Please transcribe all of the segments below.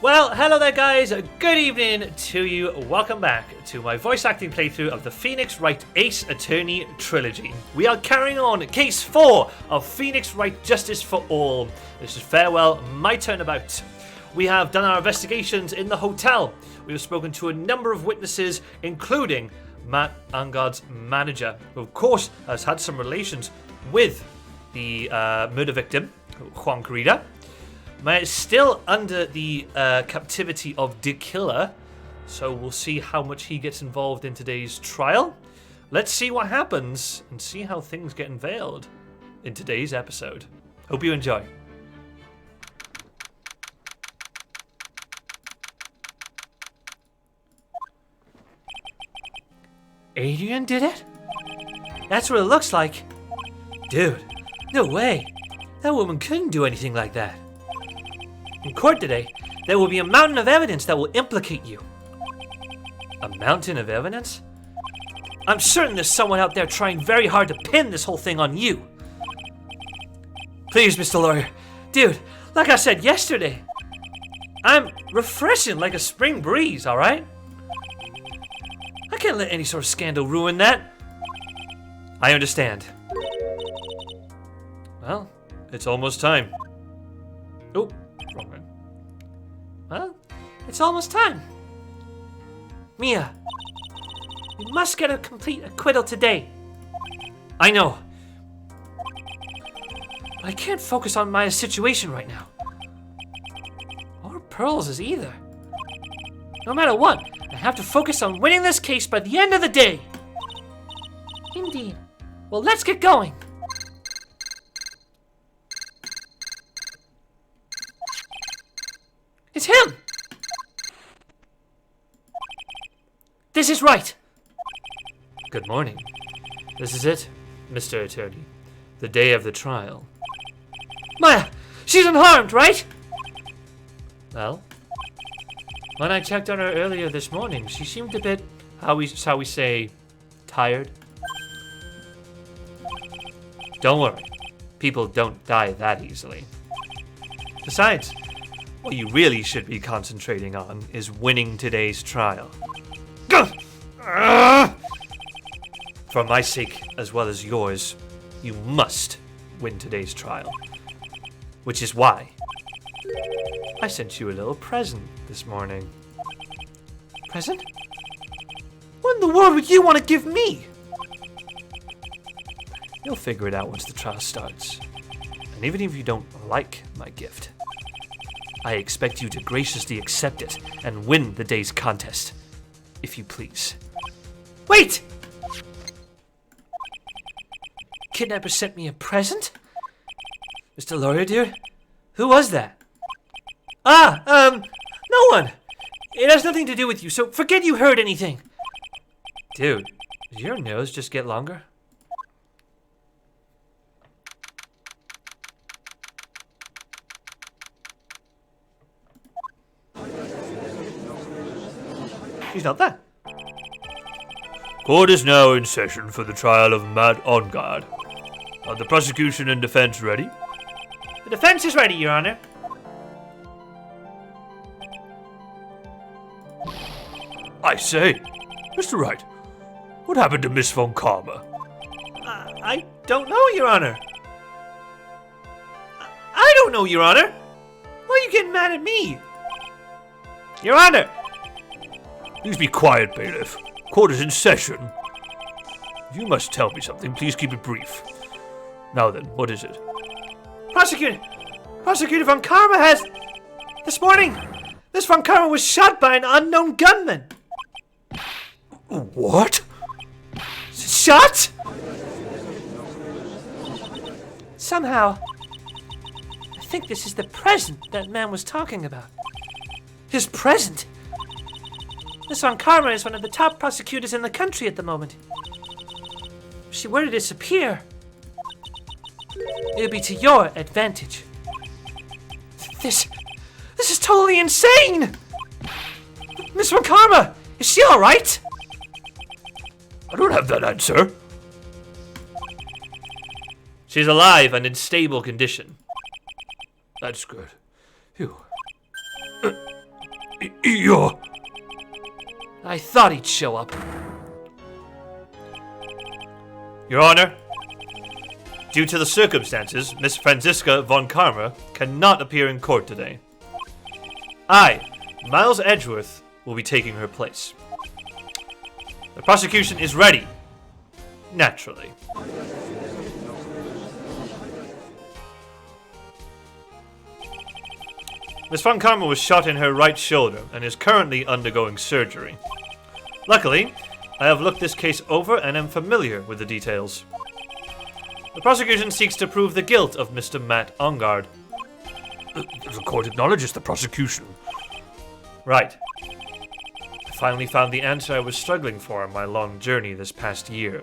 Well, hello there guys, good evening to you. Welcome back to my voice acting playthrough of the Phoenix Wright Ace Attorney Trilogy. We are carrying on Case 4 of Phoenix Wright Justice for All. This is Farewell, My Turnabout. We have done our investigations in the hotel. We have spoken to a number of witnesses, including Matt Engarde's manager, who of course has had some relations with the murder victim, Juan Guarde. Man is still under the captivity of the killer, so we'll see how much he gets involved in today's trial. Let's see what happens and see how things get unveiled in today's episode. Hope you enjoy. Adrian did it? That's what it looks like. Dude, no way. That woman couldn't do anything like that. In court today, there will be a mountain of evidence that will implicate you. A mountain of evidence? I'm certain there's someone out there trying very hard to pin this whole thing on you. Please, Mr. Lawyer. Dude, like I said yesterday, I'm refreshing like a spring breeze, alright? I can't let any sort of scandal ruin that. I understand. Well, it's almost time. Oh. Wrong one. Well, it's almost time. Mia, we must get a complete acquittal today. I know. But I can't focus on Maya's situation right now. Or Pearl's either. No matter what, I have to focus on winning this case by the end of the day. Indeed. Well, let's get going. It's him! This is Wright. Good morning. This is it, Mr. Attorney. The day of the trial. Maya! She's unharmed, right? Well, when I checked on her earlier this morning, she seemed a bit, how we say, tired. Don't worry. People don't die that easily. Besides, what you really should be concentrating on is winning today's trial. For my sake, as well as yours, you must win today's trial. Which is why I sent you a little present this morning. Present? What in the world would you want to give me? You'll figure it out once the trial starts. And even if you don't like my gift, I expect you to graciously accept it and win the day's contest, if you please. Wait! Kidnapper sent me a present? Mr. Lawyer, dude? Who was that? No one! It has nothing to do with you, so forget you heard anything. Dude, did your nose just get longer? She's not there. Court is now in session for the trial of Matt Engarde. Are the prosecution and defense ready? The defense is ready, Your Honor. I say, Mr. Wright, what happened to Miss Von Karma? I don't know, Your Honor. I don't know, Your Honor. Why are you getting mad at me? Your Honor! Please be quiet, bailiff. Court is in session. If you must tell me something, please keep it brief. Now then, what is it? Prosecutor Von Karma has... This morning, Miss Von Karma was shot by an unknown gunman. What? Shot? Somehow, I think this is the present that man was talking about. His present? Miss Von Karma is one of the top prosecutors in the country at the moment. If she were to disappear, it would be to your advantage. This is totally insane! Miss Von Karma, is she alright? I don't have that answer. She's alive and in stable condition. That's good. Phew. You're... I thought he'd show up. Your Honor, due to the circumstances, Miss Franziska von Karma cannot appear in court today. I, Miles Edgeworth, will be taking her place. The prosecution is ready. Naturally. Miss von Karma was shot in her right shoulder and is currently undergoing surgery. Luckily, I have looked this case over and am familiar with the details. The prosecution seeks to prove the guilt of Mr. Matt Engarde. The court acknowledges the prosecution. Right. I finally found the answer I was struggling for on my long journey this past year.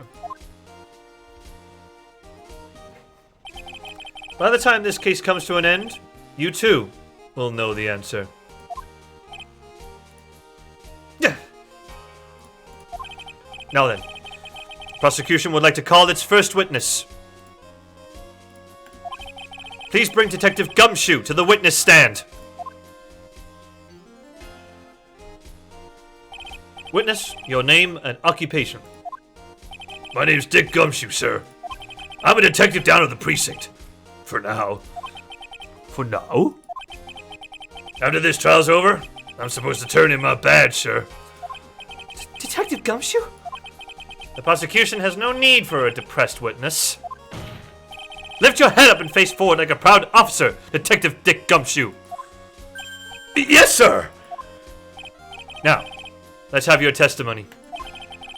By the time this case comes to an end, you too will know the answer. Now then, the prosecution would like to call its first witness. Please bring Detective Gumshoe to the witness stand. Witness, your name and occupation. My name's Dick Gumshoe, sir. I'm a detective down at the precinct. For now. For now? After this trial's over, I'm supposed to turn in my badge, sir. Detective Gumshoe? The prosecution has no need for a depressed witness. Lift your head up and face forward like a proud officer, Detective Dick Gumshoe. Yes, sir! Now, let's have your testimony.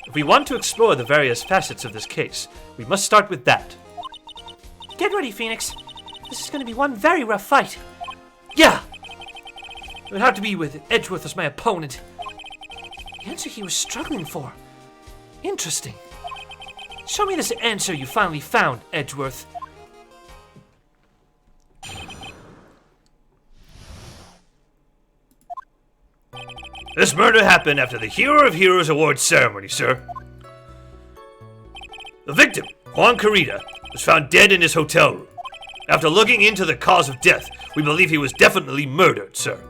If we want to explore the various facets of this case, we must start with that. Get ready, Phoenix. This is going to be one very rough fight. Yeah! It would have to be with Edgeworth as my opponent. The answer he was struggling for. Interesting. Show me this answer you finally found, Edgeworth. This murder happened after the Hero of Heroes Awards ceremony, sir. The victim, Juan Carita, was found dead in his hotel room. After looking into the cause of death, we believe he was definitely murdered, sir.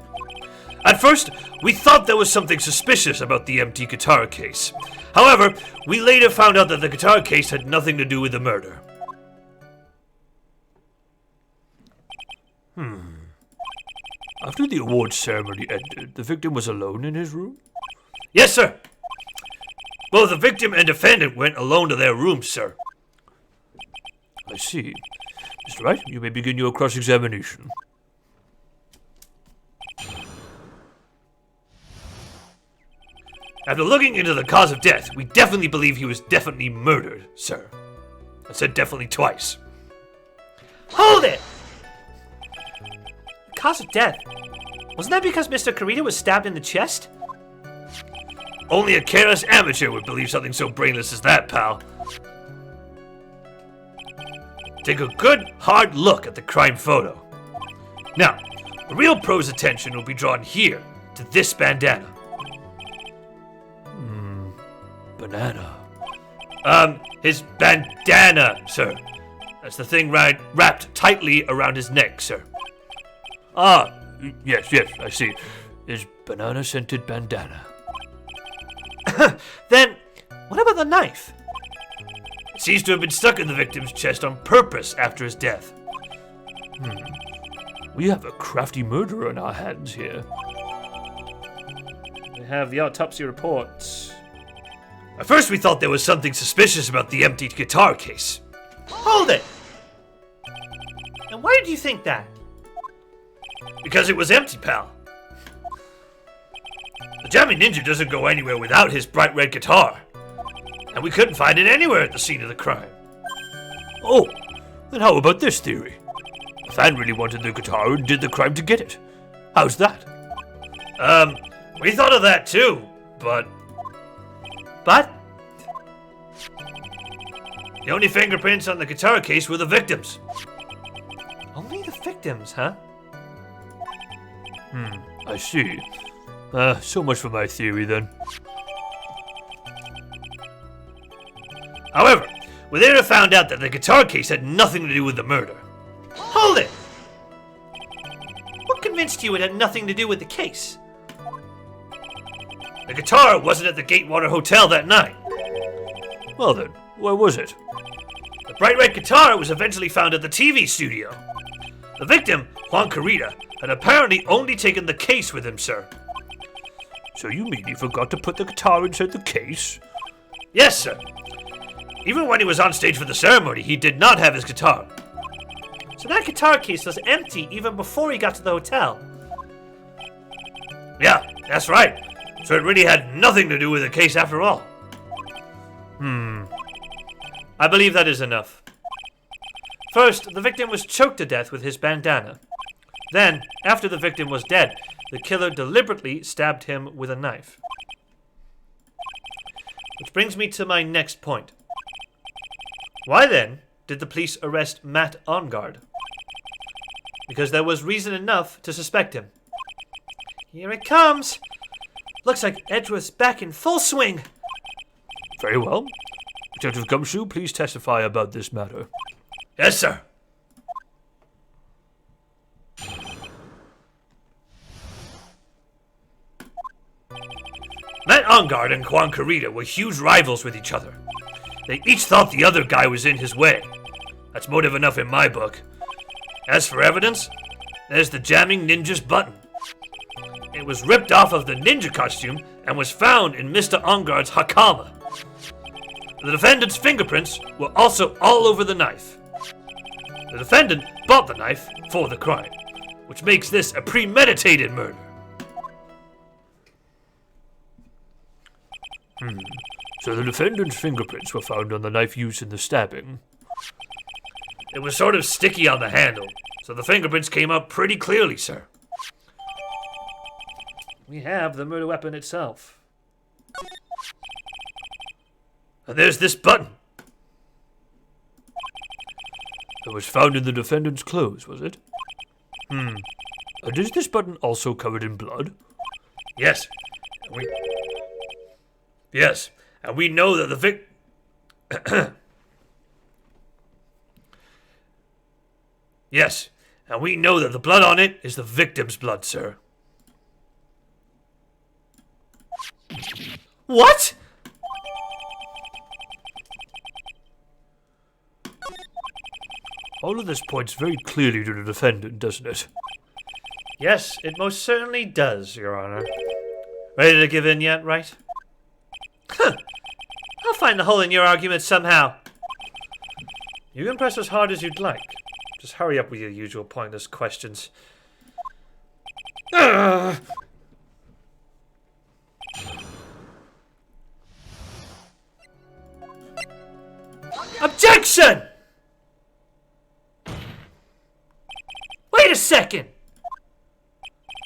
At first, we thought there was something suspicious about the empty guitar case. However, we later found out that the guitar case had nothing to do with the murder. After the awards ceremony ended, the victim was alone in his room? Yes, sir. Both the victim and defendant went alone to their rooms, sir. I see. Mr. Wright, you may begin your cross-examination. After looking into the cause of death, we definitely believe he was definitely murdered, sir. I said definitely twice. Hold it! Cause of death? Wasn't that because Mr. Carita was stabbed in the chest? Only a careless amateur would believe something so brainless as that, pal. Take a good, hard look at the crime photo. Now, the real pro's attention will be drawn here, to this bandana. Banana. His bandana, sir. That's the thing wrapped tightly around his neck, sir. Ah, yes, I see. His banana-scented bandana. Then, what about the knife? It seems to have been stuck in the victim's chest on purpose after his death. We have a crafty murderer on our hands here. We have the autopsy reports. At first we thought there was something suspicious about the emptied guitar case. Hold it! And why did you think that? Because it was empty, pal. The jamming ninja doesn't go anywhere without his bright red guitar. And we couldn't find it anywhere at the scene of the crime. Oh, then how about this theory? The fan really wanted the guitar and did the crime to get it. How's that? We thought of that too, but... But? The only fingerprints on the guitar case were the victims. Only the victims, huh? I see. So much for my theory then. However, we later found out that the guitar case had nothing to do with the murder. Hold it! What convinced you it had nothing to do with the case? The guitar wasn't at the Gatewater Hotel that night. Well then, where was it? The bright red guitar was eventually found at the TV studio. The victim, Juan Carita, had apparently only taken the case with him, sir. So you mean he forgot to put the guitar inside the case? Yes, sir. Even when he was on stage for the ceremony, he did not have his guitar. So that guitar case was empty even before he got to the hotel. Yeah, that's right. So it really had nothing to do with the case after all. I believe that is enough. First, the victim was choked to death with his bandana. Then, after the victim was dead, the killer deliberately stabbed him with a knife. Which brings me to my next point. Why then did the police arrest Matt Engarde? Because there was reason enough to suspect him. Here it comes! Looks like Edgeworth's back in full swing. Very well. Detective Gumshoe, please testify about this matter. Yes, sir. Matt Engarde and Juan Carita were huge rivals with each other. They each thought the other guy was in his way. That's motive enough in my book. As for evidence, there's the jamming ninja's button. It was ripped off of the ninja costume and was found in Mr. Engarde's hakama. The defendant's fingerprints were also all over the knife. The defendant bought the knife for the crime, which makes this a premeditated murder. So the defendant's fingerprints were found on the knife used in the stabbing. It was sort of sticky on the handle, so the fingerprints came up pretty clearly, sir. We have the murder weapon itself. And there's this button. It was found in the defendant's clothes, was it? And is this button also covered in blood? Yes. Yes, and we know that Yes, and we know that the blood on it is the victim's blood, sir. What? All of this points very clearly to the defendant, doesn't it? Yes, it most certainly does, Your Honor. Ready to give in yet, Wright? I'll find the hole in your argument somehow. You can press as hard as you'd like. Just hurry up with your usual pointless questions. Objection! Wait a second!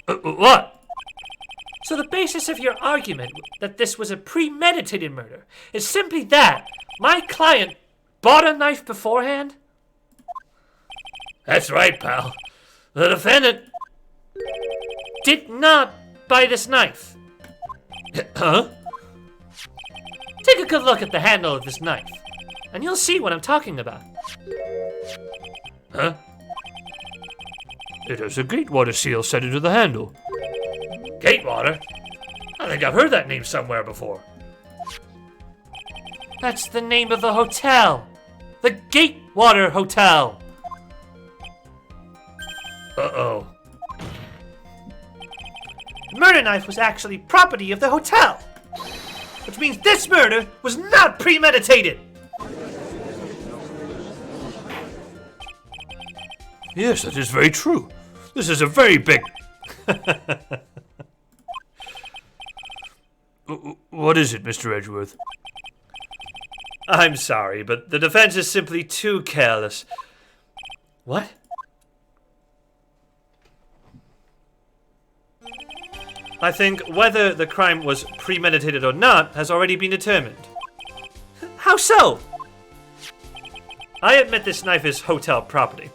What? So the basis of your argument that this was a premeditated murder is simply that my client bought a knife beforehand? That's right, pal. The defendant Did not buy this knife. Huh? Take a good look at the handle of this knife, and you'll see what I'm talking about. Huh? It has a Gatewater seal set into the handle. Gatewater? I think I've heard that name somewhere before. That's the name of the hotel. The Gatewater Hotel. Uh-oh. The murder knife was actually property of the hotel, which means this murder was not premeditated. Yes, that is very true. This is a very big... What is it, Mr. Edgeworth? I'm sorry, but the defense is simply too careless. What? I think whether the crime was premeditated or not has already been determined. How so? I admit this knife is hotel property.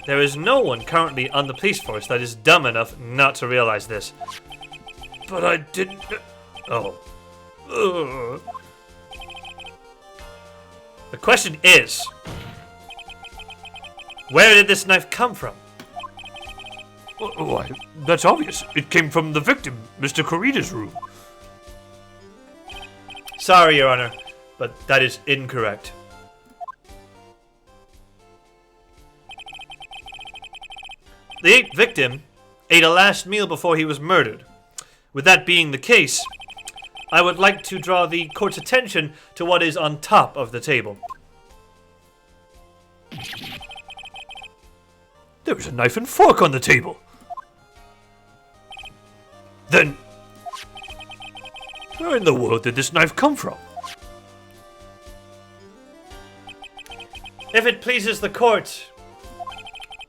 There is no one currently on the police force that is dumb enough not to realize this. But I didn't... Oh. Ugh. The question is, where did this knife come from? Why, that's obvious. It came from the victim, Mr. Carita's room. Sorry, Your Honor, but that is incorrect. The 8th victim ate a last meal before he was murdered. With that being the case, I would like to draw the court's attention to what is on top of the table. There is a knife and fork on the table. Then, where in the world did this knife come from? If it pleases the court,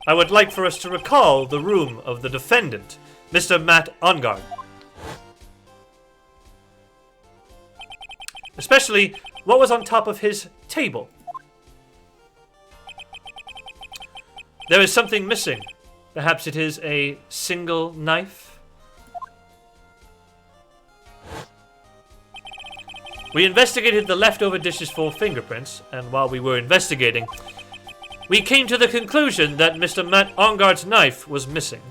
I would like for us to recall the room of the defendant, Mr. Matt Engarde. Especially what was on top of his table. There is something missing. Perhaps it is a single knife? We investigated the leftover dishes for fingerprints, and while we were investigating, we came to the conclusion that Mr. Matt Engarde's knife was missing.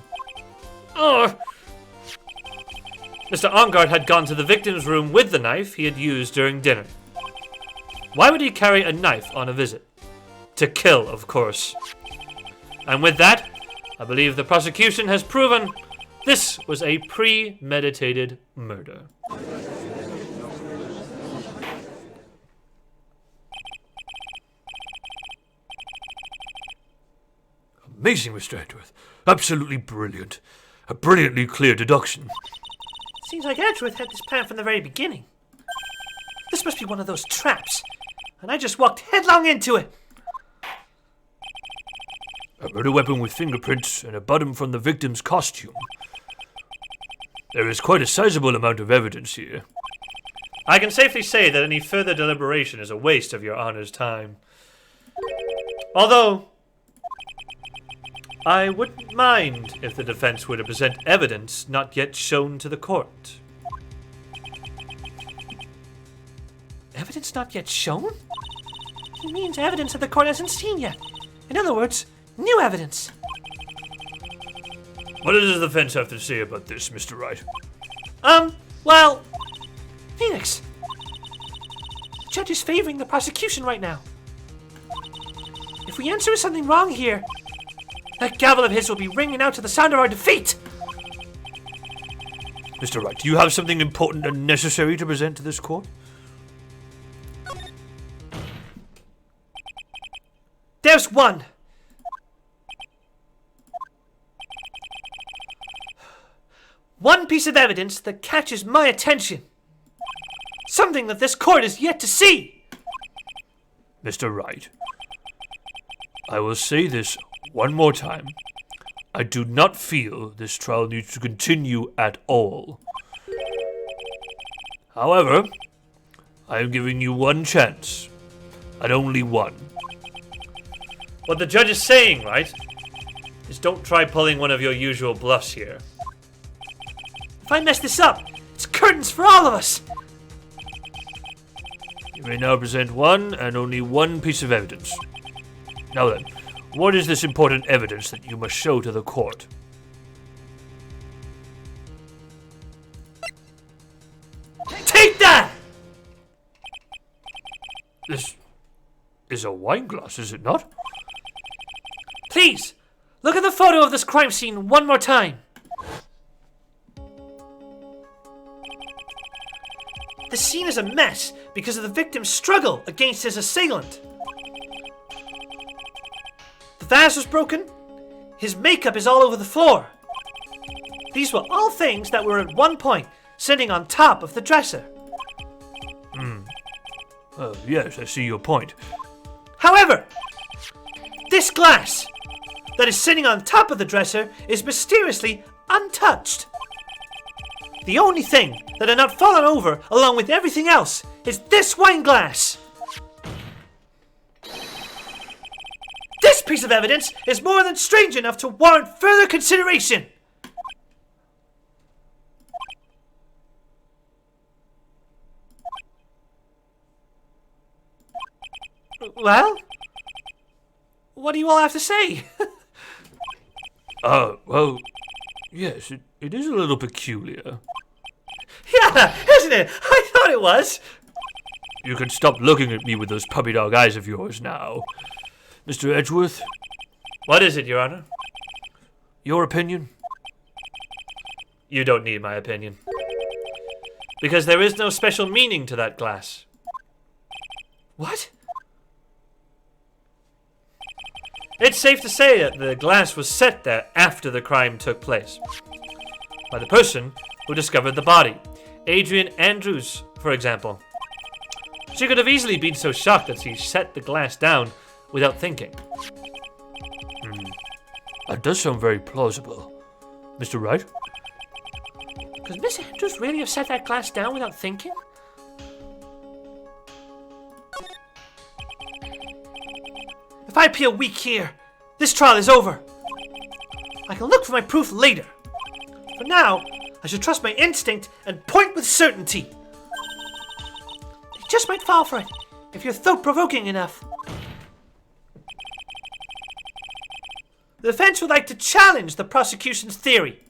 Mr. Engarde had gone to the victim's room with the knife he had used during dinner. Why would he carry a knife on a visit? To kill, of course. And with that, I believe the prosecution has proven this was a premeditated murder. Amazing, Mr. Edgeworth. Absolutely brilliant. A brilliantly clear deduction. Seems like Edgeworth had this plan from the very beginning. This must be one of those traps, and I just walked headlong into it. A murder weapon with fingerprints and a bottom from the victim's costume. There is quite a sizable amount of evidence here. I can safely say that any further deliberation is a waste of your Honor's time. Although, I wouldn't mind if the defense were to present evidence not yet shown to the court. Evidence not yet shown? He means evidence that the court hasn't seen yet. In other words, new evidence. What does the defense have to say about this, Mr. Wright? Well, Phoenix. The judge is favoring the prosecution right now. If we answer with something wrong here, that gavel of his will be ringing out to the sound of our defeat. Mr. Wright, do you have something important and necessary to present to this court? There's one. One piece of evidence that catches my attention. Something that this court is yet to see. Mr. Wright, I will say this one more time. I do not feel this trial needs to continue at all. However, I am giving you one chance, and only one. What the judge is saying, right, is don't try pulling one of your usual bluffs here. If I mess this up, it's curtains for all of us. You may now present one and only one piece of evidence. Now then, what is this important evidence that you must show to the court? Take that! This is a wine glass, is it not? Please, look at the photo of this crime scene one more time. The scene is a mess because of the victim's struggle against his assailant. The vase was broken. His makeup is all over the floor. These were all things that were at one point sitting on top of the dresser. Yes, I see your point. However, this glass that is sitting on top of the dresser is mysteriously untouched. The only thing that had not fallen over along with everything else is this wine glass. This piece of evidence is more than strange enough to warrant further consideration. Well, what do you all have to say? Well, yes, it is a little peculiar. Yeah, isn't it? I thought it was. You can stop looking at me with those puppy dog eyes of yours now. Mr. Edgeworth, What is it, Your Honor? your opinion? You don't need my opinion. Because there is no special meaning to that glass. What? It's safe to say that the glass was set there after the crime took place. By the person who discovered the body. Adrian Andrews, for example. She could have easily been so shocked that she set the glass down without thinking. That does sound very plausible. Mr. Wright? Could Miss Andrews really have set that glass down without thinking? If I appear weak here, this trial is over. I can look for my proof later. For now, I should trust my instinct and point with certainty. You just might fall for it, if you're thought-provoking enough. The defense would like to challenge the prosecution's theory.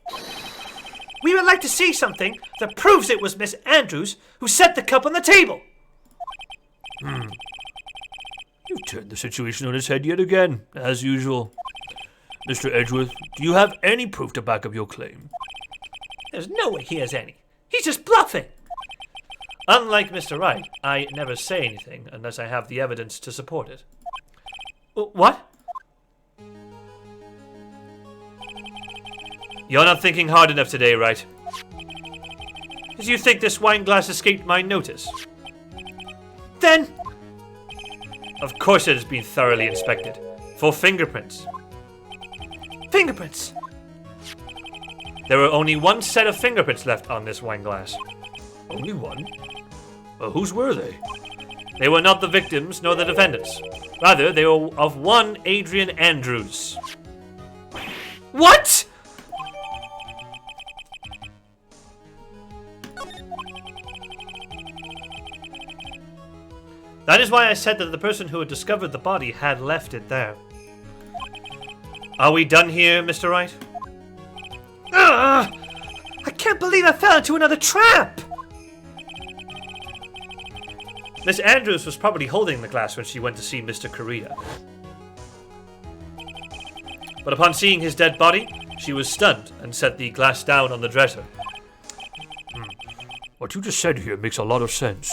We would like to see something that proves it was Miss Andrews who set the cup on the table. You've turned the situation on its head yet again, as usual. Mr. Edgeworth, do you have any proof to back up your claim? There's no way he has any. He's just bluffing. Unlike Mr. Wright, I never say anything unless I have the evidence to support it. What? You're not thinking hard enough today, Wright. Did you think this wine glass escaped my notice? Then... Of course it has been thoroughly inspected. For fingerprints. Fingerprints? There were only one set of fingerprints left on this wine glass. Only one? Well, whose were they? They were not the victims nor the defendants. Rather, they were of one Adrian Andrews. What?! That is why I said that the person who had discovered the body had left it there. Are we done here, Mr. Wright? I can't believe I fell into another trap! Miss Andrews was probably holding the glass when she went to see Mr. Guarde. But upon seeing his dead body, she was stunned and set the glass down on the dresser. What you just said here makes a lot of sense.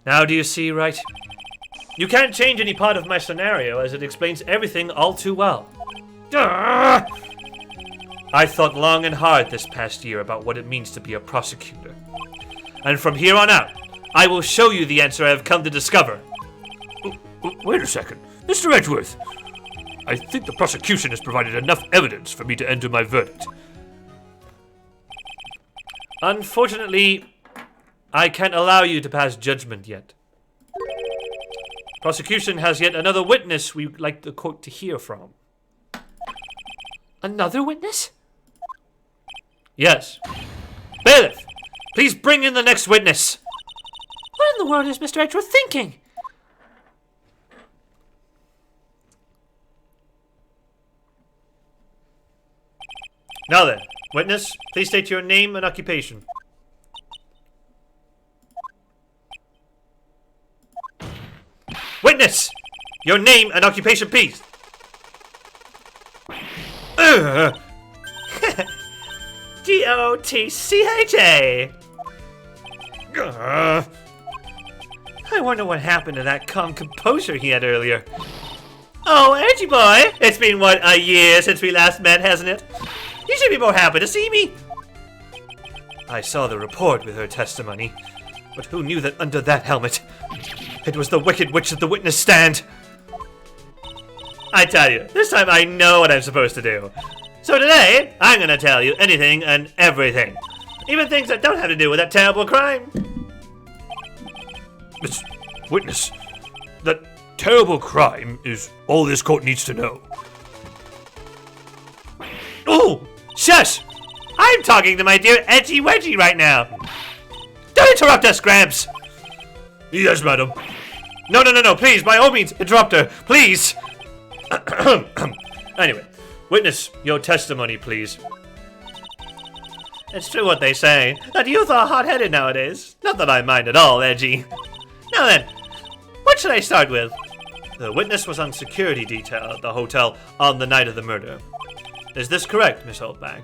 Now do you see, Wright? You can't change any part of my scenario as it explains everything all too well. I thought long and hard this past year about what it means to be a prosecutor. And from here on out, I will show you the answer I have come to discover. Wait a second. Mr. Edgeworth! I think the prosecution has provided enough evidence for me to enter my verdict. Unfortunately, I can't allow you to pass judgment yet. Prosecution has yet another witness we'd like the court to hear from. Another witness? Yes. Bailiff, please bring in the next witness. What in the world is Mr. Edgeworth thinking? Now then, witness, please state your name and occupation. Witness! Your name and occupation, please. G-O-T-C-H-A. I wonder what happened to that calm composure he had earlier. Oh, Edgy boy! It's been, what, a year since we last met, hasn't it? You should be more happy to see me. I saw the report with her testimony, but who knew that under that helmet, it was the Wicked Witch at the witness stand? I tell you, this time I know what I'm supposed to do. So today, I'm gonna tell you anything and everything. Even things that don't have to do with that terrible crime. Miss Witness, that terrible crime is all this court needs to know. Oh, shush! I'm talking to my dear Edgy Wedgie right now. Don't interrupt us, Gramps. Yes, madam. No, please, by all means, interrupt her, please. Anyway, witness, your testimony, please. It's true what they say, that youth are hot-headed nowadays. Not that I mind at all, Edgy. Now then, what should I start with? The witness was on security detail at the hotel on the night of the murder. Is this correct, Miss Oldbag?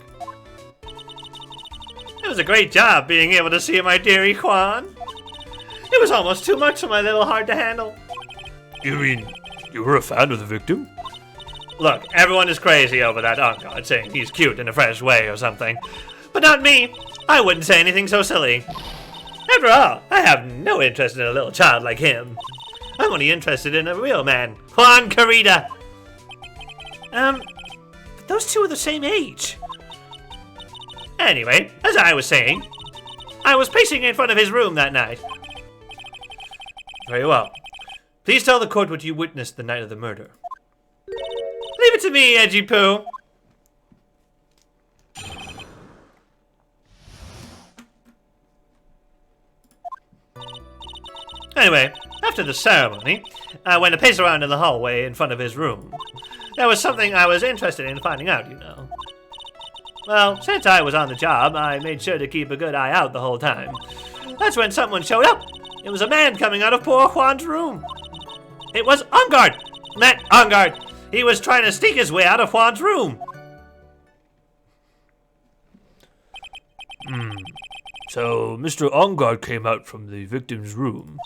It was a great job being able to see my dearie Juan. It was almost too much for my little heart to handle. You mean you were a fan of the victim? Look, everyone is crazy over that Engarde, saying he's cute in a fresh way or something. But not me. I wouldn't say anything so silly. After all, I have no interest in a little child like him. I'm only interested in a real man, Juan Carida. But those two are the same age. Anyway, as I was saying, I was pacing in front of his room that night. Very well. Please tell the court what you witnessed the night of the murder. Leave it to me, Edgy Poo. Anyway, after the ceremony, I went to pace around in the hallway in front of his room. There was something I was interested in finding out, you know. Well, since I was on the job, I made sure to keep a good eye out the whole time. That's when someone showed up. It was a man coming out of poor Juan's room. It was Engarde! Matt Engarde! He was trying to sneak his way out of Juan's room. So Mr. Engarde came out from the victim's room.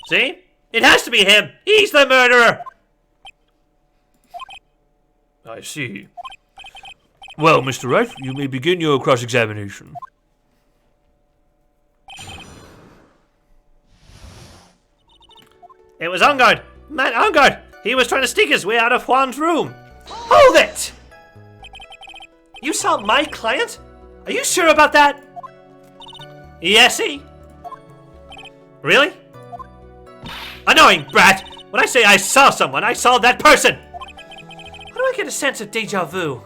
See? It has to be him! He's the murderer! I see. Well, Mr. Wright, you may begin your cross-examination. It was Engarde! Matt Engarde! He was trying to sneak his way out of Juan's room. Hold it! You saw my client? Are you sure about that? Yesy. Really? Annoying brat! When I say I saw someone, I saw that person! How do I get a sense of deja vu?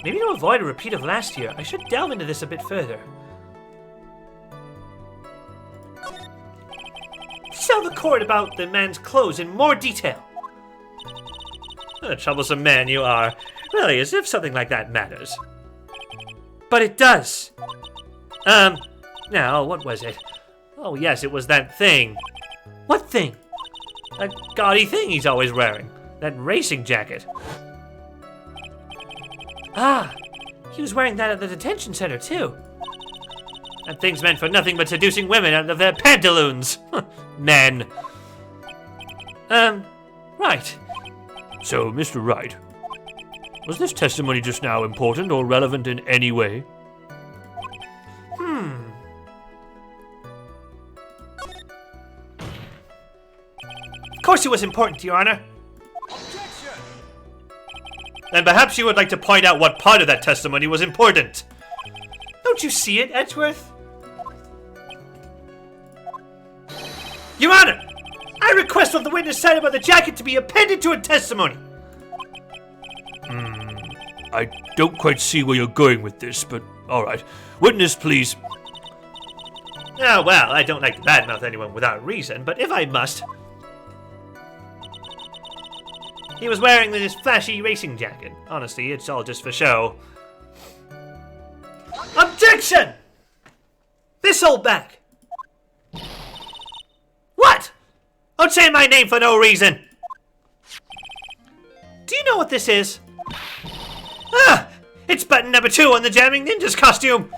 Maybe to avoid a repeat of last year, I should delve into this a bit further. Tell the court about the man's clothes in more detail. What a troublesome man you are. Really, as if something like that matters. But it does. Now, what was it? Oh yes, it was that thing. What thing? That gaudy thing he's always wearing. That racing jacket. Ah, he was wearing that at the detention center too. That thing's meant for nothing but seducing women out of their pantaloons. Men. Right. So, Mr. Wright, was this testimony just now important or relevant in any way? Of course it was important, Your Honor. And perhaps you would like to point out what part of that testimony was important. Don't you see it, Edgeworth? Your Honor, I request what the witness said about the jacket to be appended to a testimony. I don't quite see where you're going with this, but alright. Witness, please. Oh, well, I don't like to badmouth anyone without reason, but if I must... He was wearing this flashy racing jacket. Honestly, it's all just for show. Objection! This old back. What? Don't say my name for no reason. Do you know what this is? Ah! It's button number 2 on the Jamming Ninjas costume.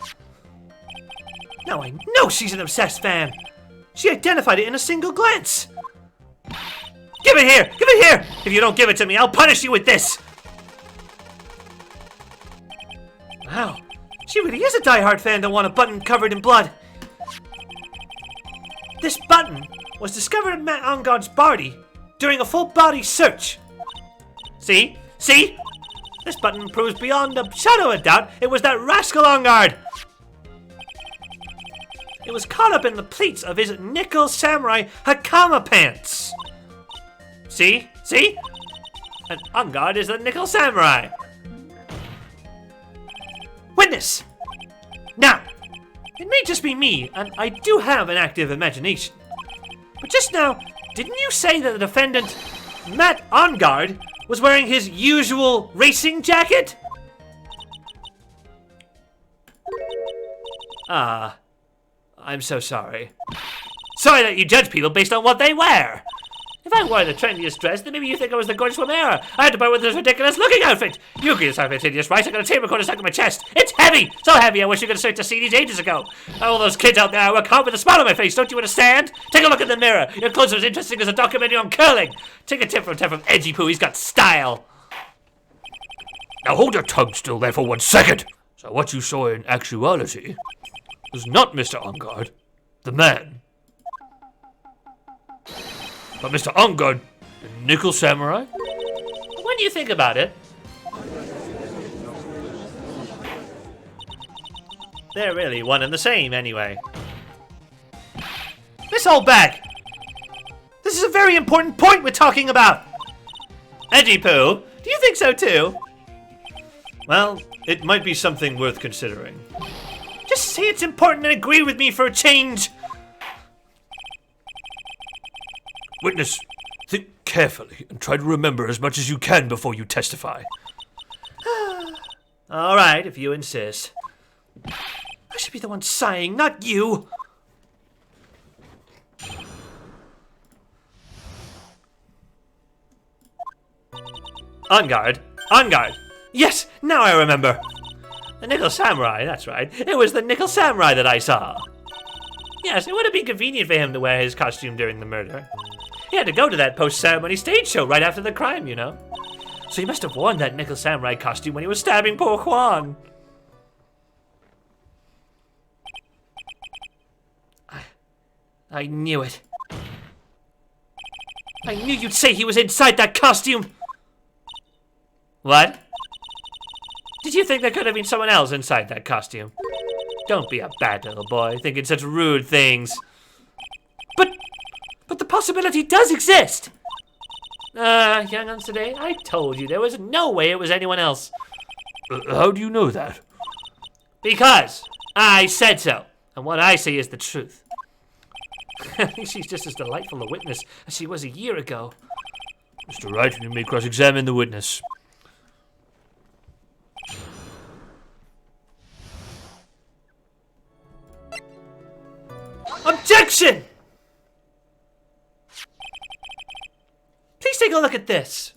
Now I know she's an obsessed fan. She identified it in a single glance. Give it here! Give it here! If you don't give it to me, I'll punish you with this! Wow, she really is a diehard fan to want a button covered in blood. This button was discovered in Matt Engarde's body during a full body search. See? See? This button proves beyond a shadow of doubt it was that rascal Engarde. It was caught up in the pleats of his nickel samurai Hakama pants. See? See? And Engarde is the nickel samurai. Witness! Now, it may just be me, and I do have an active imagination. But just now, didn't you say that the defendant, Matt Engarde, was wearing his usual racing jacket? Ah, I'm so sorry. Sorry that you judge people based on what they wear. If I wore the trendiest dress, then maybe you think I was the gorgeous Romero. I had to buy with this ridiculous looking outfit. You get yourself a hideous Wright. I got a tape recorder stuck in my chest. It's heavy! So heavy I wish you could have searched the CDs ages ago. All those kids out there I work hard with a smile on my face. Don't you understand? Take a look in the mirror. Your clothes are as interesting as a documentary on curling. Take a tip from Edgy Poo. He's got style. Now hold your tongue still there for 1 second. So what you saw in actuality was not Mr. Engarde, the man, but Mr. Engarde, the Nickel Samurai? When you think about it, they're really one and the same anyway. Miss Oldbag! This is a very important point we're talking about! Edgy Poo, do you think so too? Well, it might be something worth considering. Just say it's important and agree with me for a change! Witness, think carefully and try to remember as much as you can before you testify. Alright, if you insist. I should be the one sighing, not you! Engarde! Engarde! Yes, now I remember! The Nickel Samurai, that's right. It was the Nickel Samurai that I saw. Yes, it would have been convenient for him to wear his costume during the murder. He had to go to that post-ceremony stage show right after the crime, you know. So he must have worn that Nickel Samurai costume when he was stabbing poor Juan. I knew it. I knew you'd say he was inside that costume! What? Did you think there could have been someone else inside that costume? Don't be a bad little boy, thinking such rude things. But the possibility does exist! Young uns today, I told you there was no way it was anyone else. How do you know that? Because I said so, and what I say is the truth. I think she's just as delightful a witness as she was a year ago. Mr. Wright, you may cross-examine the witness. Objection! Please take a look at this.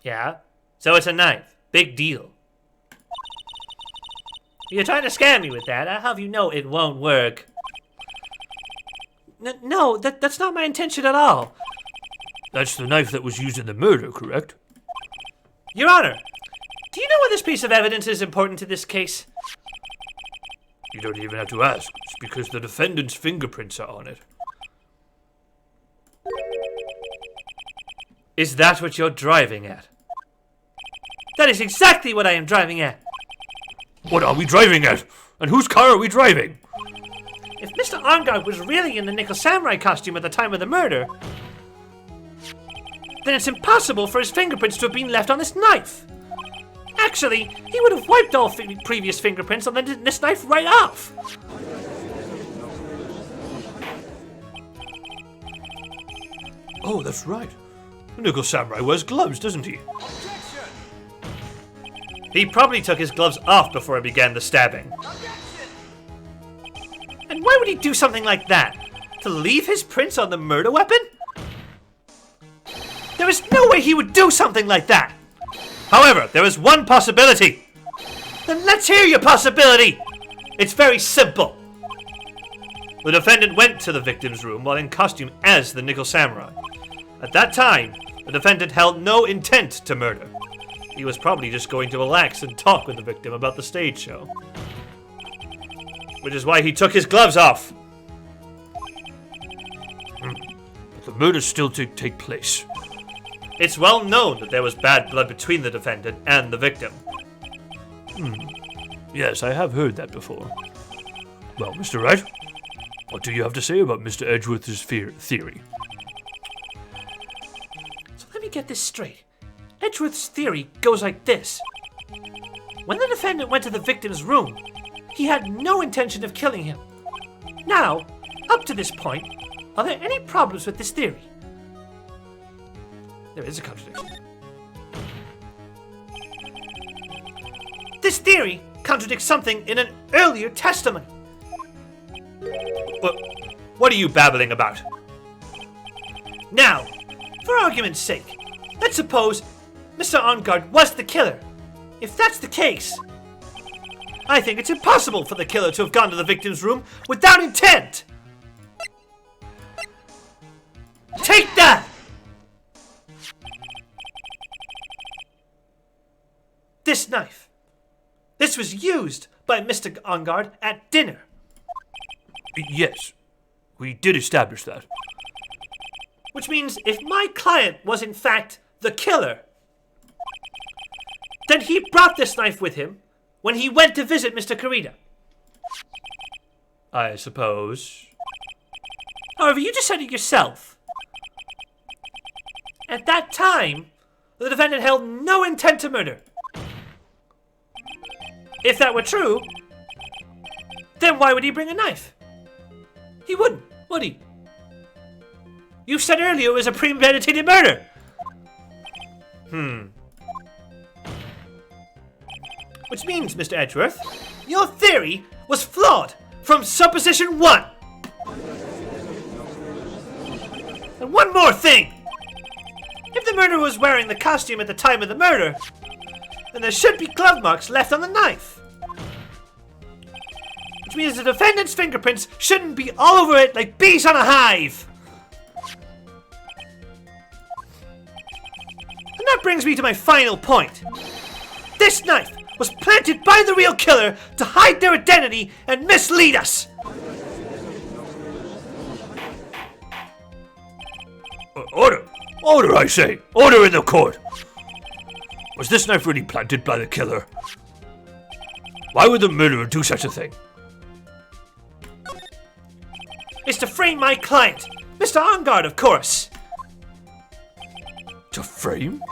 Yeah, so it's a knife. Big deal. You're trying to scam me with that. I'll have you know it won't work. No, that's not my intention at all. That's the knife that was used in the murder, correct? Your Honor, do you know why this piece of evidence is important to this case? You don't even have to ask. It's because the defendant's fingerprints are on it. Is that what you're driving at? That is exactly what I am driving at. What are we driving at? And whose car are we driving? If Mr. Engarde was really in the Nickel Samurai costume at the time of the murder, then it's impossible for his fingerprints to have been left on this knife. Actually, he would have wiped all previous fingerprints on this knife right off. Oh, that's right. The Nickel Samurai wears gloves, doesn't he? He probably took his gloves off before he began the stabbing. And why would he do something like that? To leave his prints on the murder weapon? There is no way he would do something like that! However, there is one possibility. Then let's hear your possibility! It's very simple. The defendant went to the victim's room while in costume as the Nickel Samurai. At that time, the defendant held no intent to murder. He was probably just going to relax and talk with the victim about the stage show. Which is why he took his gloves off. But the murder still did take place. It's well known that there was bad blood between the defendant and the victim. Yes, I have heard that before. Well, Mr. Wright, what do you have to say about Mr. Edgeworth's theory? So let me get this straight. Edgeworth's theory goes like this. When the defendant went to the victim's room, he had no intention of killing him. Now, up to this point, are there any problems with this theory? There is a contradiction. This theory contradicts something in an earlier testimony. What are you babbling about? Now, for argument's sake, let's suppose Mr. Engarde was the killer. If that's the case, I think it's impossible for the killer to have gone to the victim's room without intent. Take that! This knife. This was used by Mr. Engarde at dinner. Yes, we did establish that. Which means if my client was in fact the killer, then he brought this knife with him when he went to visit Mr. Guarde. I suppose. However, you just said it yourself. At that time, the defendant held no intent to murder. If that were true, then why would he bring a knife? He wouldn't, would he? You said earlier it was a premeditated murder. Which means, Mr. Edgeworth, your theory was flawed from supposition 1. And one more thing. If the murderer was wearing the costume at the time of the murder, then there should be glove marks left on the knife. Which means the defendant's fingerprints shouldn't be all over it like bees on a hive. And that brings me to my final point. This knife was planted by the real killer to hide their identity and mislead us. Order! Order, I say! Order in the court! Was this knife really planted by the killer? Why would the murderer do such a thing? It's to frame my client, Mr. Engarde, of course. To frame?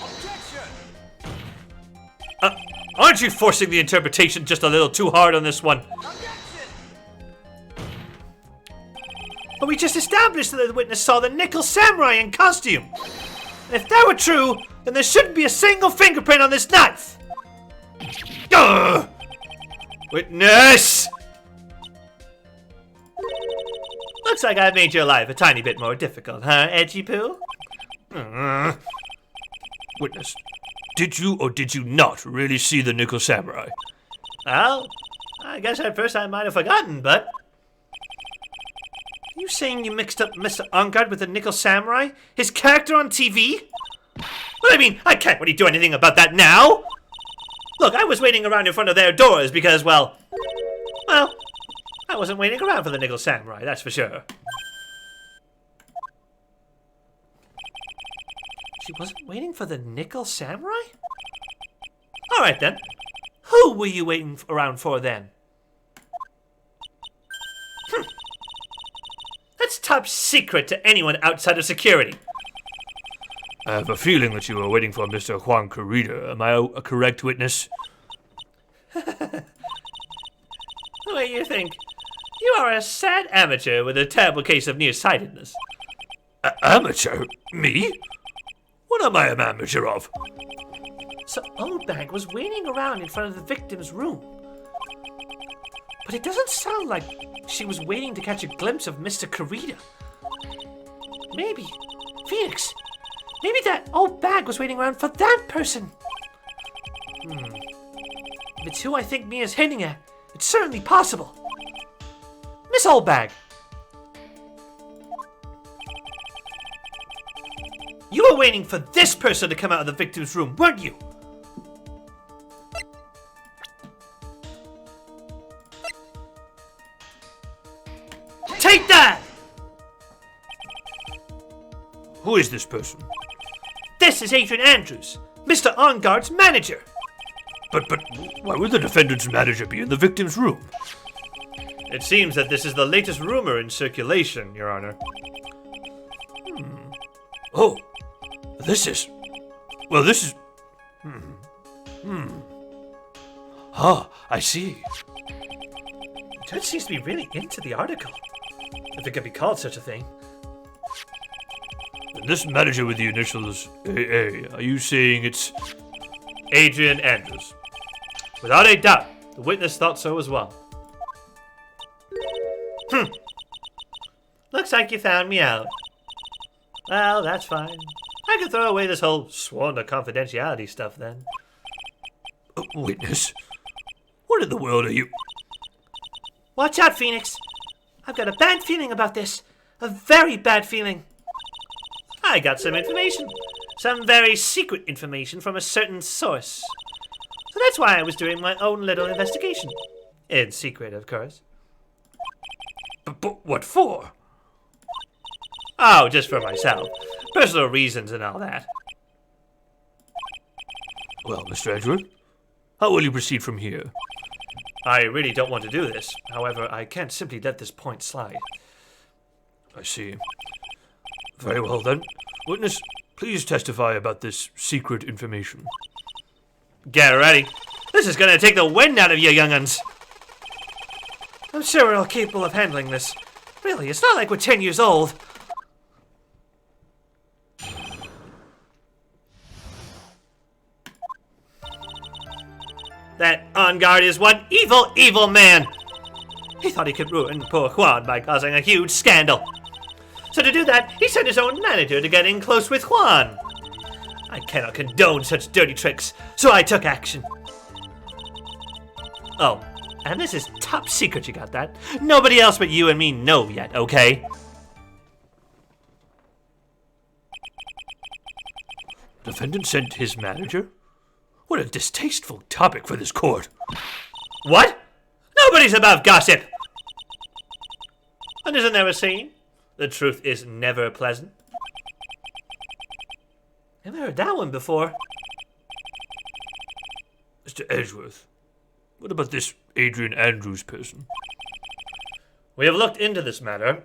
Aren't you forcing the interpretation just a little too hard on this one? But we just established that the witness saw the nickel samurai in costume. And if that were true, then there shouldn't be a single fingerprint on this knife. Ugh! Witness! Looks like I've made your life a tiny bit more difficult, huh, Edgy Poo? Witness, did you or did you not really see the nickel samurai? Well, I guess at first I might have forgotten, but... You saying you mixed up Mr. Engarde with the nickel samurai? His character on TV? Well, I mean, I can't really do anything about that now! Look, I was waiting around in front of their doors because, well, I wasn't waiting around for the nickel samurai, that's for sure. She wasn't waiting for the nickel samurai? Alright then. Who were you waiting around for then? That's top secret to anyone outside of security. I have a feeling that you were waiting for Mr. Juan Guarde. Am I a correct witness? The way you think. You are a sad amateur with a terrible case of nearsightedness. Amateur? Me? What am I an amateur of? So Oldbag was waiting around in front of the victim's room. But it doesn't sound like she was waiting to catch a glimpse of Mr. Guarde. Maybe, Phoenix, maybe that old bag was waiting around for that person. If it's who I think Mia's hinting at, it's certainly possible. Miss Oldbag. You were waiting for this person to come out of the victim's room, weren't you? Take that! Who is this person? This is Adrian Andrews, Mr. Engarde's manager. But why would the defendant's manager be in the victim's room? It seems that this is the latest rumor in circulation, Your Honor. Oh, this is... Well, this is... Ah, I see. The judge seems to be really into the article, if it could be called such a thing. And this manager with the initials AA, are you saying it's... Adrian Andrews. Without a doubt, The witness thought so as well. Looks like you found me out. Well, that's fine. I can throw away this whole sworn to confidentiality stuff then. Witness? What in the world are you... Watch out, Phoenix. I've got a bad feeling about this. A very bad feeling. I got some information. Some very secret information from a certain source. So that's why I was doing my own little investigation. In secret, of course. But what for? Oh, just for myself. Personal reasons and all that. Well, Mr. Edgeworth, how will you proceed from here? I really don't want to do this. However, I can't simply let this point slide. I see. Very well, then. Witness, please testify about this secret information. Get ready. This is gonna take the wind out of you young'uns. I'm sure we're all capable of handling this. Really, it's not like we're 10 years old. That Engarde is one evil, evil man. He thought he could ruin poor Juan by causing a huge scandal. So to do that, he sent his own manager to get in close with Juan. I cannot condone such dirty tricks, so I took action. Oh, and this is top secret, you got that? Nobody else but you and me know yet, okay? Defendant sent his manager? What a distasteful topic for this court. What? Nobody's above gossip. And isn't there a saying? The truth is never pleasant. Never heard that one before. Mr. Edgeworth, what about this Adrian Andrews person? We have looked into this matter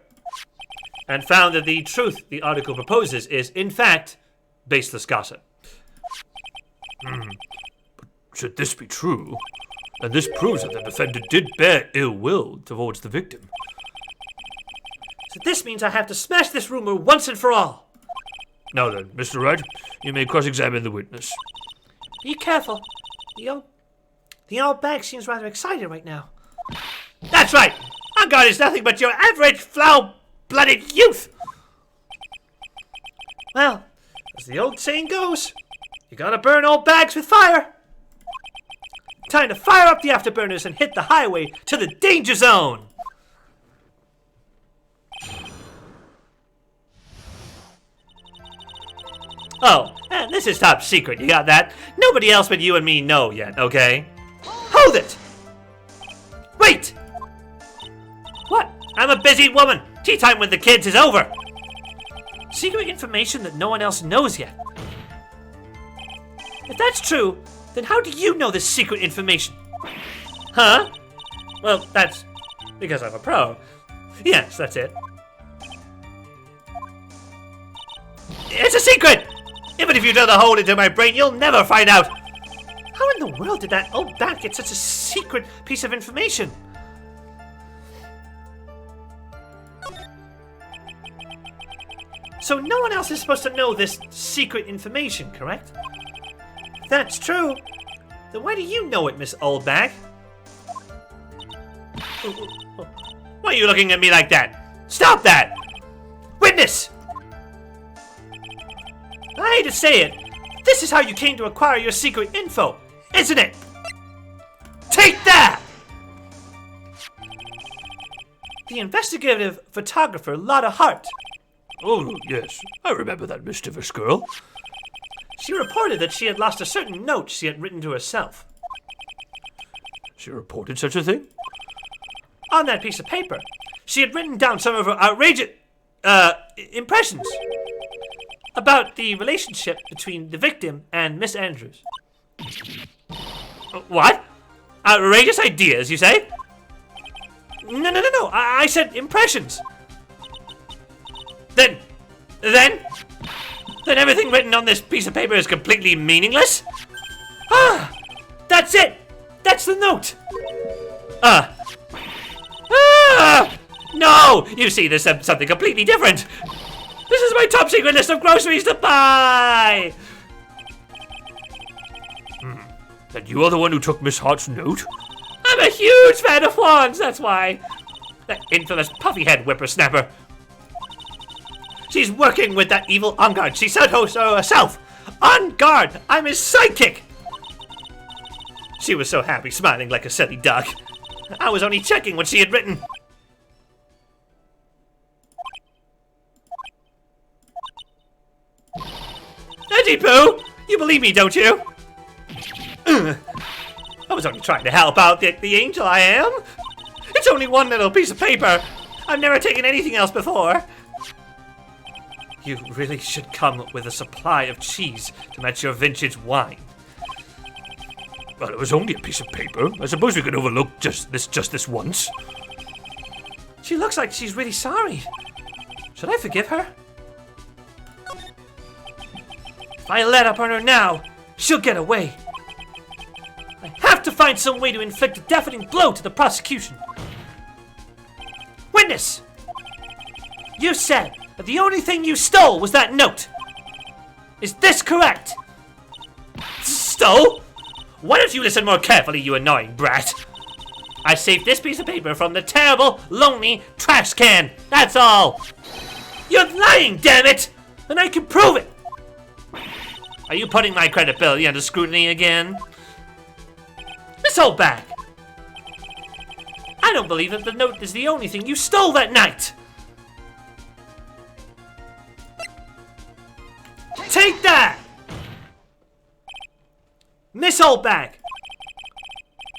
and found that the truth the article proposes is, in fact, baseless gossip. But should this be true, then this proves that the defendant did bear ill will towards the victim. So this means I have to smash this rumor once and for all. Now then, Mr. Wright, you may cross-examine the witness. Be careful. The old bag seems rather excited right now. That's right! Engarde is nothing but your average flower-blooded youth! Well, as the old saying goes, you gotta burn old bags with fire! Time to fire up the afterburners and hit the highway to the danger zone! Oh, and this is top secret, you got that? Nobody else but you and me know yet, okay? Hold it! Wait! What? I'm a busy woman! Tea time with the kids is over! Secret information that no one else knows yet. If that's true, then how do you know this secret information? Huh? Well, that's because I'm a pro. Yes, that's it. It's a secret! Even if you drill a hole into my brain, you'll never find out! How in the world did that old bat get such a secret piece of information? So no one else is supposed to know this secret information, correct? If that's true, then why do you know it, Miss Oldbag? Why are you looking at me like that? Stop that! Witness! I hate to say it, this is how you came to acquire your secret info, isn't it? Take that! The investigative photographer Lotta Hart. Oh, yes, I remember that mischievous girl. She reported that she had lost a certain note she had written to herself. She reported such a thing? On that piece of paper, she had written down some of her outrageous, impressions about the relationship between the victim and Miss Andrews. What? Outrageous ideas, you say? No. I said impressions. Then everything written on this piece of paper is completely meaningless? Ah, that's it. That's the note. No, you see, there's something completely different. This is my top secret list of groceries to buy! Then you are the one who took Miss Hart's note? I'm a huge fan of wands, that's why. That infamous puffy-head whippersnapper. She's working with that evil Engarde. She said so herself. Engarde, I'm his sidekick. She was so happy, smiling like a silly duck. I was only checking what she had written. Eddie Pooh, you believe me, don't you? I was only trying to help out the angel I am. It's only one little piece of paper. I've never taken anything else before. You really should come with a supply of cheese to match your vintage wine. Well, it was only a piece of paper. I suppose we could overlook just this once. She looks like she's really sorry. Should I forgive her? If I let up on her now, she'll get away. I have to find some way to inflict a deafening blow to the prosecution. Witness! You said that the only thing you stole was that note. Is this correct? Stole? Why don't you listen more carefully, you annoying brat? I saved this piece of paper from the terrible, lonely trash can. That's all. You're lying, damn it! And I can prove it. Are you putting my credibility under scrutiny again? This whole bag. I don't believe that the note is the only thing you stole that night. Take that! Miss Oldbag!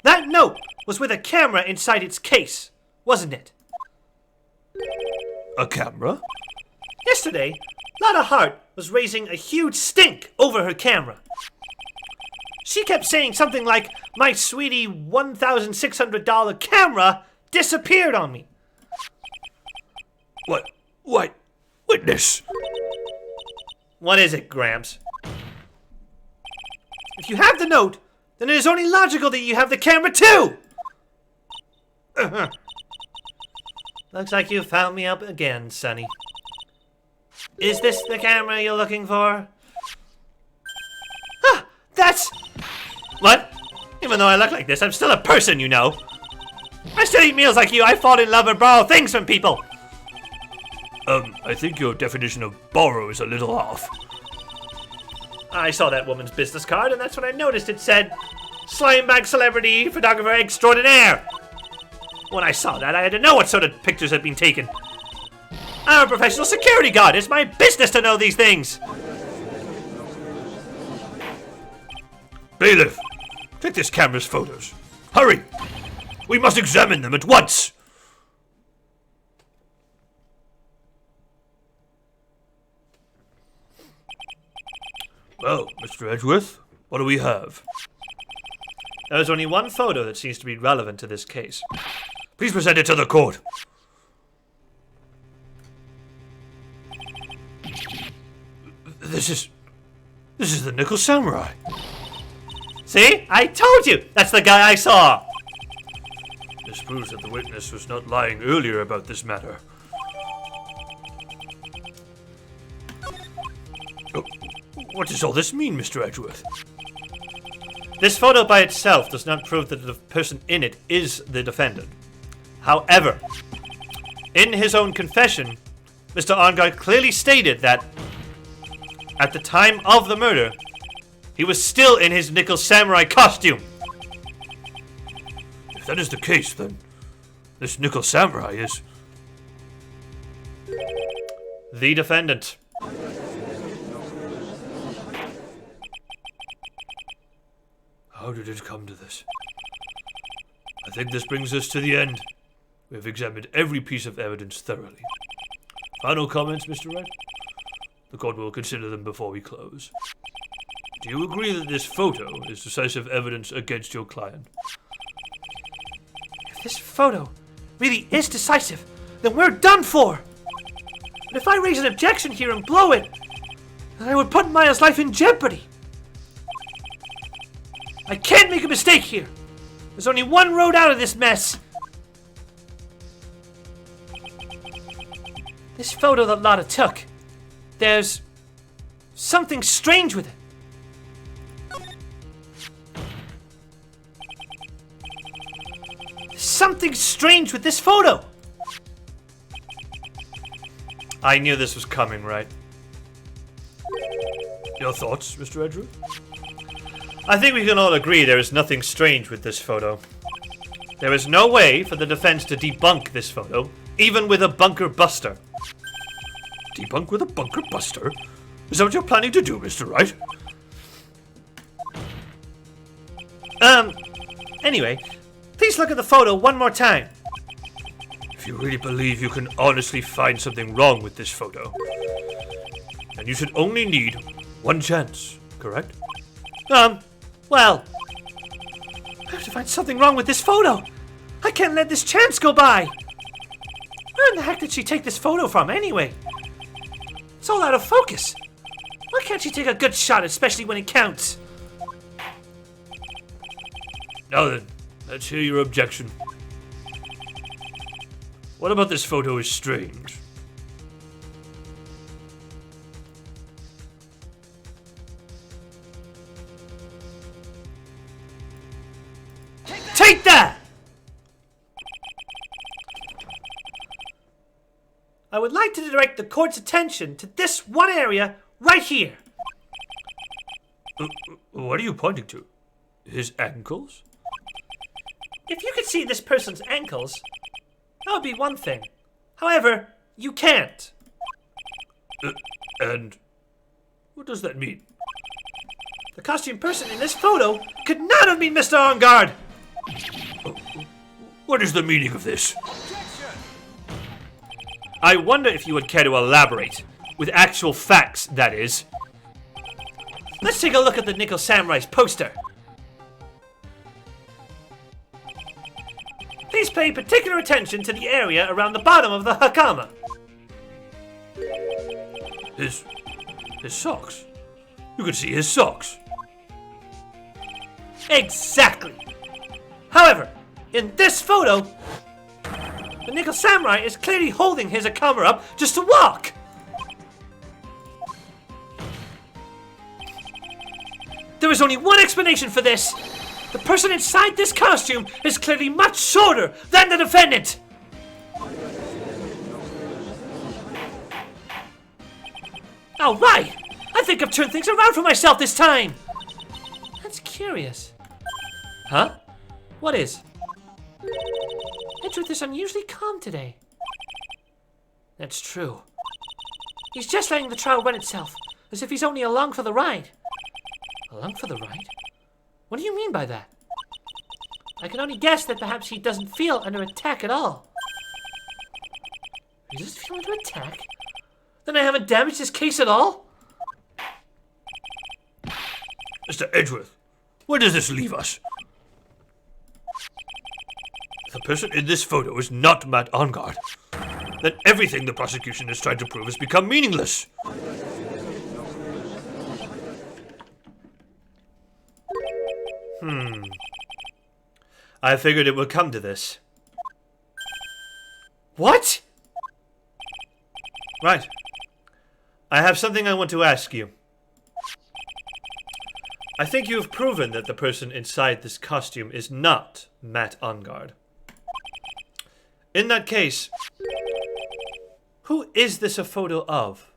That note was with a camera inside its case, wasn't it? A camera? Yesterday, Lotta Hart was raising a huge stink over her camera. She kept saying something like, my sweetie $1,600 camera disappeared on me. What? Witness? What is it, Gramps? If you have the note, then it is only logical that you have the camera too! Looks like you found me up again, Sonny. Is this the camera you're looking for? Ah, that's... What? Even though I look like this, I'm still a person, you know. I still eat meals like you. I fall in love and borrow things from people. I think your definition of borrow is a little off. I saw that woman's business card, and that's when I noticed it said, Slime Bag Celebrity Photographer Extraordinaire. When I saw that, I had to know what sort of pictures had been taken. I'm a professional security guard. It's my business to know these things. Bailiff, take this camera's photos. Hurry! We must examine them at once! Well, Mr. Edgeworth, what do we have? There's only one photo that seems to be relevant to this case. Please present it to the court. This is the Nickel Samurai. See? I told you! That's the guy I saw! This proves that the witness was not lying earlier about this matter. Oh, what does all this mean, Mr. Edgeworth? This photo by itself does not prove that the person in it is the defendant. However, in his own confession, Mr. Engarde clearly stated that at the time of the murder, he was still in his Nickel Samurai costume. If that is the case, then this Nickel Samurai is the defendant. How did it come to this? I think this brings us to the end. We have examined every piece of evidence thoroughly. Final comments, Mr. Wright? The court will consider them before we close. Do you agree that this photo is decisive evidence against your client? If this photo really is decisive, then we're done for! And if I raise an objection here and blow it, then I would put Maya's life in jeopardy. I can't make a mistake here. There's only one road out of this mess. This photo that Lotta took, there's something strange with it. something strange with this photo. I knew this was coming, right? Your thoughts, Mr. Edgeworth? I think we can all agree there is nothing strange with this photo. There is no way for the defense to debunk this photo, even with a bunker buster. Debunk with a bunker buster? Is that what you're planning to do, Mr. Wright? Anyway, please look at the photo one more time. If you really believe you can honestly find something wrong with this photo, then you should only need one chance, correct? Well, I have to find something wrong with this photo. I can't let this chance go by. Where in the heck did she take this photo from anyway? It's all out of focus. Why can't she take a good shot, especially when it counts? Now then, let's hear your objection. What about this photo is strange? Take that! I would like to direct the court's attention to this one area right here. What are you pointing to? His ankles? If you could see this person's ankles, that would be one thing. However, you can't. And what does that mean? The costume person in this photo could not have been Mr. Engarde. What is the meaning of this? I wonder if you would care to elaborate. With actual facts, that is. Let's take a look at the Nickel Samurai's poster. Please pay particular attention to the area around the bottom of the hakama. His socks. You can see his socks. Exactly. However, in this photo, the Nickel Samurai is clearly holding his hakama up just to walk. There is only one explanation for this. The person inside this costume is clearly much shorter than the defendant. All right. I think I've turned things around for myself this time. That's curious. Huh? What is? Edgeworth is unusually calm today. That's true. He's just letting the trial run itself, as if he's only along for the ride. Along for the ride? What do you mean by that? I can only guess that perhaps he doesn't feel under attack at all. He doesn't feel under attack? Then I haven't damaged his case at all? Mr. Edgeworth, where does this leave us? If the person in this photo is not Matt Engarde, then everything the prosecution is trying to prove has become meaningless. I figured it would come to this. What? Right. I have something I want to ask you. I think you have proven that the person inside this costume is not Matt Engarde. In that case, who is this a photo of?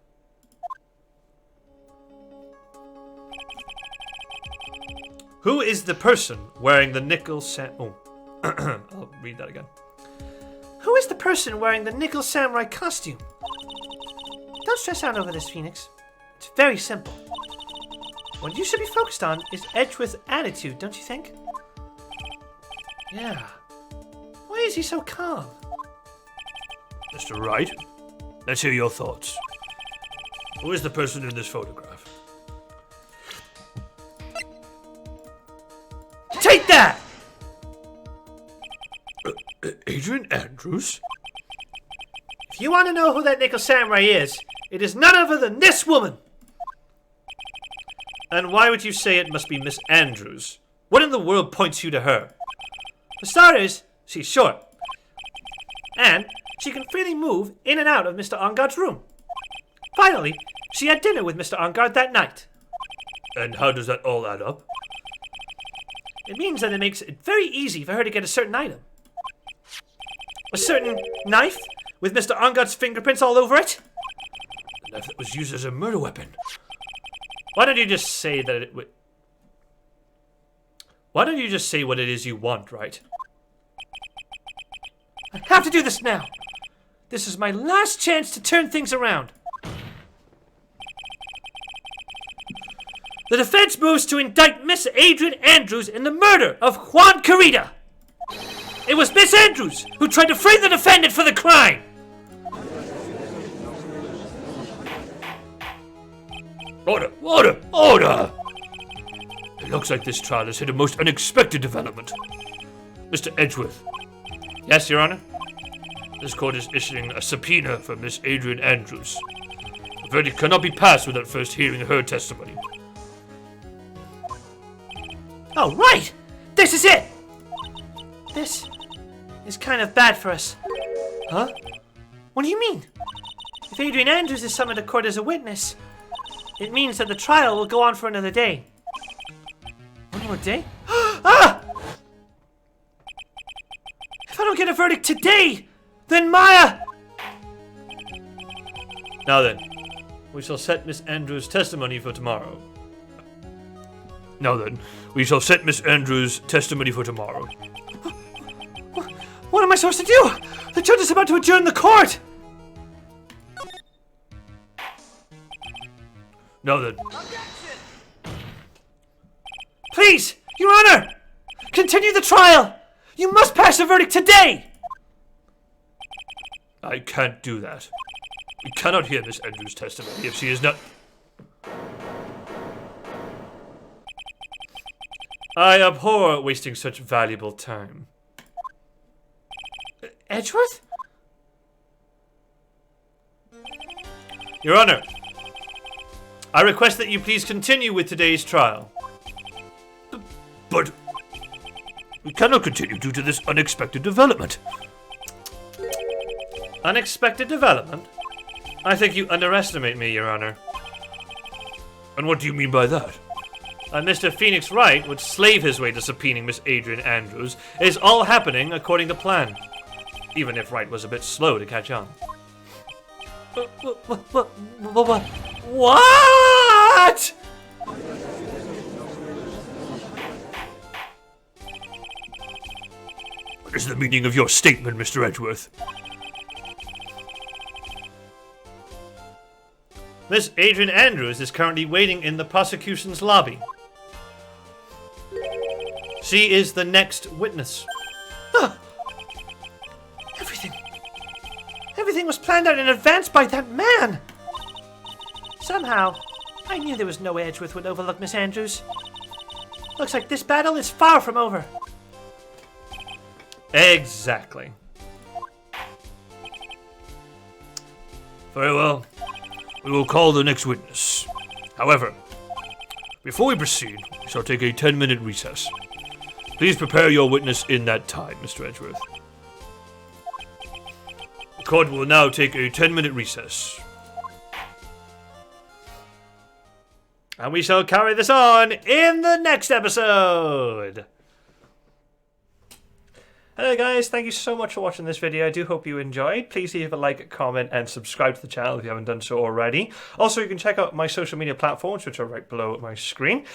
Who is the person wearing the nickel Oh, I'll read that again. Who is the person wearing the Nickel Samurai costume? Don't stress out over this, Phoenix. It's very simple. What you should be focused on is Edgeworth's attitude, don't you think? Yeah. Why is he so calm? Mr. Wright, let's hear your thoughts. Who is the person in this photograph? Take that! Adrian Andrews? If you want to know who that Nickel Samurai is, it is none other than this woman! And why would you say it must be Miss Andrews? What in the world points you to her? For starters, she's short. And she can freely move in and out of Mr. Engarde's room. Finally, she had dinner with Mr. Engarde that night. And how does that all add up? It means that it makes it very easy for her to get a certain item. A certain knife with Mr. Engarde's fingerprints all over it? A knife that was used as a murder weapon. Why don't you just say that it... Why don't you just say what it is you want, right? I have to do this now. This is my last chance to turn things around. The defense moves to indict Miss Adrian Andrews in the murder of Juan Carida. It was Miss Andrews who tried to frame the defendant for the crime. Order! Order! Order! It looks like this trial has hit a most unexpected development. Mr. Edgeworth. Yes, Your Honor? This court is issuing a subpoena for Miss Adrian Andrews. The verdict cannot be passed without first hearing her testimony. Oh, right! This is it! This is kind of bad for us. Huh? What do you mean? If Adrian Andrews is summoned to court as a witness, it means that the trial will go on for another day. One more day? Ah! If I don't get a verdict today, then Maya... Now then, we shall set Miss Andrews' testimony for tomorrow. Now then, we shall set Miss Andrews' testimony for tomorrow. What am I supposed to do? The judge is about to adjourn the court! Now then. Please, Your Honor! Continue the trial! You must pass a verdict today! I can't do that. We cannot hear Miss Andrews' testimony if she is not... I abhor wasting such valuable time. Edgeworth? Your Honor, I request that you please continue with today's trial. But... we cannot continue due to this unexpected development. Unexpected development? I think you underestimate me, Your Honor. And what do you mean by that? And Mr. Phoenix Wright would slave his way to subpoenaing Miss Adrian Andrews is all happening according to plan. Even if Wright was a bit slow to catch on. What? What is the meaning of your statement, Mr. Edgeworth? Miss Adrian Andrews is currently waiting in the prosecution's lobby. She is the next witness. Everything was planned out in advance by that man! Somehow, I knew there was no way Edgeworth would overlook Miss Andrews. Looks like this battle is far from over. Exactly. Very well. We will call the next witness. However, before we proceed, we shall take a 10-minute recess. Please prepare your witness in that time, Mr. Edgeworth. The court will now take a 10-minute recess. And we shall carry this on in the next episode. Hello guys, thank you so much for watching this video. I do hope you enjoyed. Please leave a like, comment, and subscribe to the channel if you haven't done so already. Also, you can check out my social media platforms, which are right below my screen.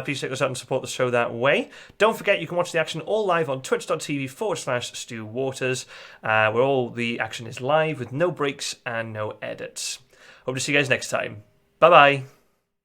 Please check us out and support the show that way. Don't forget, you can watch the action all live on twitch.tv/Stu Waters, where all the action is live with no breaks and no edits. Hope to see you guys next time. Bye-bye.